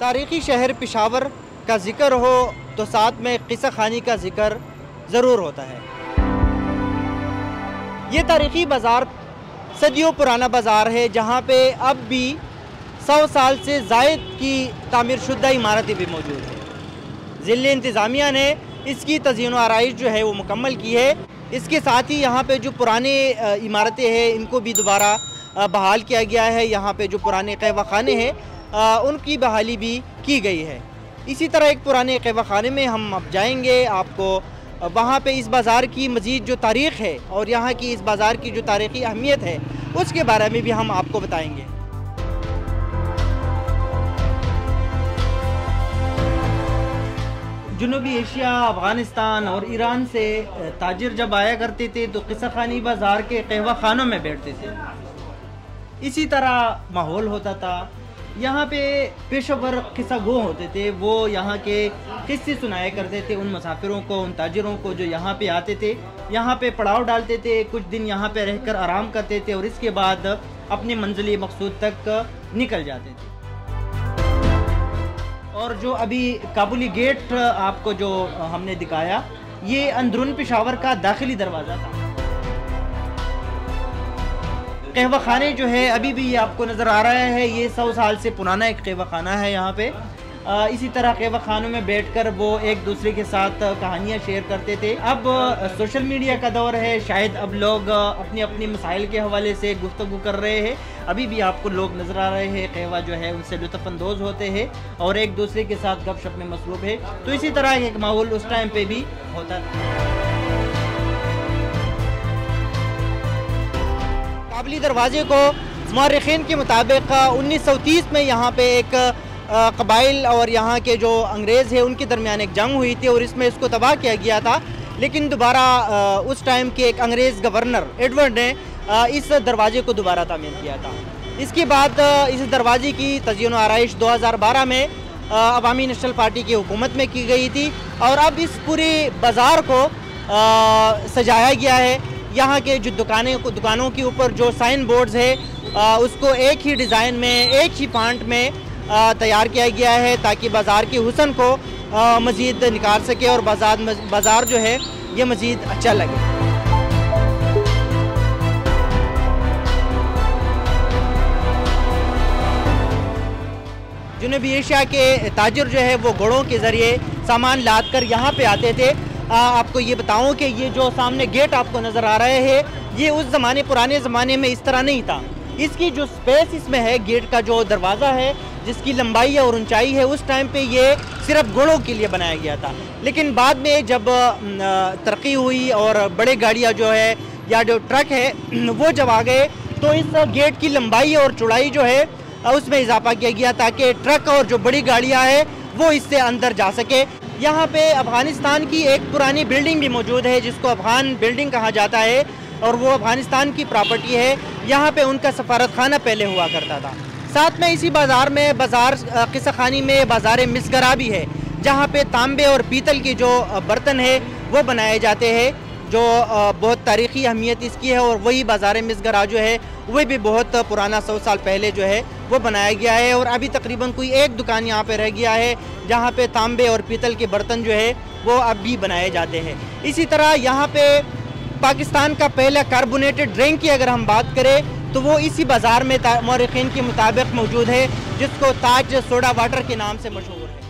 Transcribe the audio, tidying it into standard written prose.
तारीख़ी शहर पेशावर का ज़िक्र हो तो साथ में क़िस्सा ख़ानी का ज़िक्र ज़रूर होता है। ये तारीख़ी बाज़ार सदियों पुराना बाज़ार है, जहाँ पे अब भी 100 साल से ज़ायद की तामीर शुदा इमारतें भी मौजूद हैं। ज़िले इंतज़ामिया ने इसकी तज़ीन व आराइश जो है वो मुकम्मल की है। इसके साथ ही यहाँ पे जो पुराने इमारतें हैं इनको भी दोबारा बहाल किया गया है। यहाँ पे जो पुराने कहवा खाने हैं उनकी बहाली भी की गई है। इसी तरह एक पुराने कहवा खाने में हम अब जाएंगे, आपको वहाँ पे इस बाज़ार की मज़ीद जो तारीख़ है और यहाँ की इस बाज़ार की जो तारीख़ी अहमियत है उसके बारे में भी हम आपको बताएंगे। जनूबी एशिया, अफ़गानिस्तान और ईरान से ताजिर जब आया करते थे तो क़िस्सा ख़ानी बाज़ार के कहवा खानों में बैठते थे। इसी तरह माहौल होता था। यहाँ पे पेशेवर किस्सा गो होते थे, वो यहाँ के किस्से सुनाया करते थे उन मुसाफिरों को, उन ताजिरों को जो यहाँ पे आते थे। यहाँ पे पड़ाव डालते थे, कुछ दिन यहाँ पे रहकर आराम करते थे और इसके बाद अपनी मंजिल मकसूद तक निकल जाते थे। और जो अभी काबुली गेट आपको जो हमने दिखाया, ये अंदरून पेशावर का दाखिली दरवाज़ा था। कहवा खाने जो है अभी भी ये आपको नज़र आ रहा है, ये 100 साल से पुराना एक कहवा खाना है यहाँ पे। इसी तरह कहवा खानों में बैठकर वो एक दूसरे के साथ कहानियाँ शेयर करते थे। अब सोशल मीडिया का दौर है, शायद अब लोग अपनी अपनी मसाइल के हवाले से गुफ्तगू कर रहे हैं। अभी भी आपको लोग नज़र आ रहे हैं, कहवा जो है उनसे लुत्फ़अंदोज़ होते हैं और एक दूसरे के साथ गपशप में मसरूफ़ है। तो इसी तरह एक माहौल उस टाइम पे भी होता था। काबुली दरवाज़े को मौरख़ीन के मुताबिक 1930 में यहाँ पे एक कबाइल और यहाँ के जो अंग्रेज़ हैं उनके दरमियान एक जंग हुई थी और इसमें इसको तबाह किया गया था। लेकिन दोबारा उस टाइम के एक अंग्रेज़ गवर्नर एडवर्ड ने इस दरवाज़े को दोबारा तामीर किया था। इसके बाद इस दरवाज़े की तज़ीन व आराइश 2012 में अवामी नेशनल पार्टी की हुकूमत में की गई थी और अब इस पूरे बाज़ार को सजाया गया है। यहाँ के जो दुकानों के ऊपर जो साइन बोर्ड्स है उसको एक ही डिज़ाइन में, एक ही फॉन्ट में तैयार किया गया है ताकि बाज़ार के हुस्न को मज़ीद निखार सके और बाज़ार जो है ये मज़ीद अच्छा लगे। जनूबी एशिया के ताजिर जो है वो घोड़ों के ज़रिए सामान लाद कर यहाँ पे आते थे। आपको ये बताऊं कि ये जो सामने गेट आपको नज़र आ रहे हैं, ये उस ज़माने, पुराने ज़माने में इस तरह नहीं था। इसकी जो स्पेस इसमें है, गेट का जो दरवाज़ा है जिसकी लंबाई और ऊंचाई है, उस टाइम पे ये सिर्फ घोड़ों के लिए बनाया गया था। लेकिन बाद में जब तरक्की हुई और बड़े गाड़ियाँ जो है या जो ट्रक है वो जब आ गए तो इस गेट की लंबाई और चौड़ाई जो है उसमें इजाफा किया गया ताकि ट्रक और जो बड़ी गाड़ियाँ हैं वो इससे अंदर जा सके। यहाँ पे अफ़गानिस्तान की एक पुरानी बिल्डिंग भी मौजूद है जिसको अफ़गान बिल्डिंग कहा जाता है और वो अफ़गानिस्तान की प्रॉपर्टी है। यहाँ पे उनका सफारत खाना पहले हुआ करता था। साथ में इसी बाज़ार में क़िस्सा ख़ानी में बाज़ार मिसगरा भी है, जहाँ पे तांबे और पीतल के जो बर्तन है वो बनाए जाते हैं, जो बहुत तारीख़ी अहमियत इसकी है। और वही बाज़ार मिसगरा जो है वह भी बहुत पुराना 100 साल पहले जो है वो बनाया गया है और अभी तकरीबन कोई एक दुकान यहाँ पे रह गया है जहाँ पे तांबे और पीतल के बर्तन जो है वो अब भी बनाए जाते हैं। इसी तरह यहाँ पे पाकिस्तान का पहला कार्बोनेटेड ड्रिंक की अगर हम बात करें तो वो इसी बाज़ार में मौरख़ीन के मुताबिक मौजूद है, जिसको ताज सोडा वाटर के नाम से मशहूर है।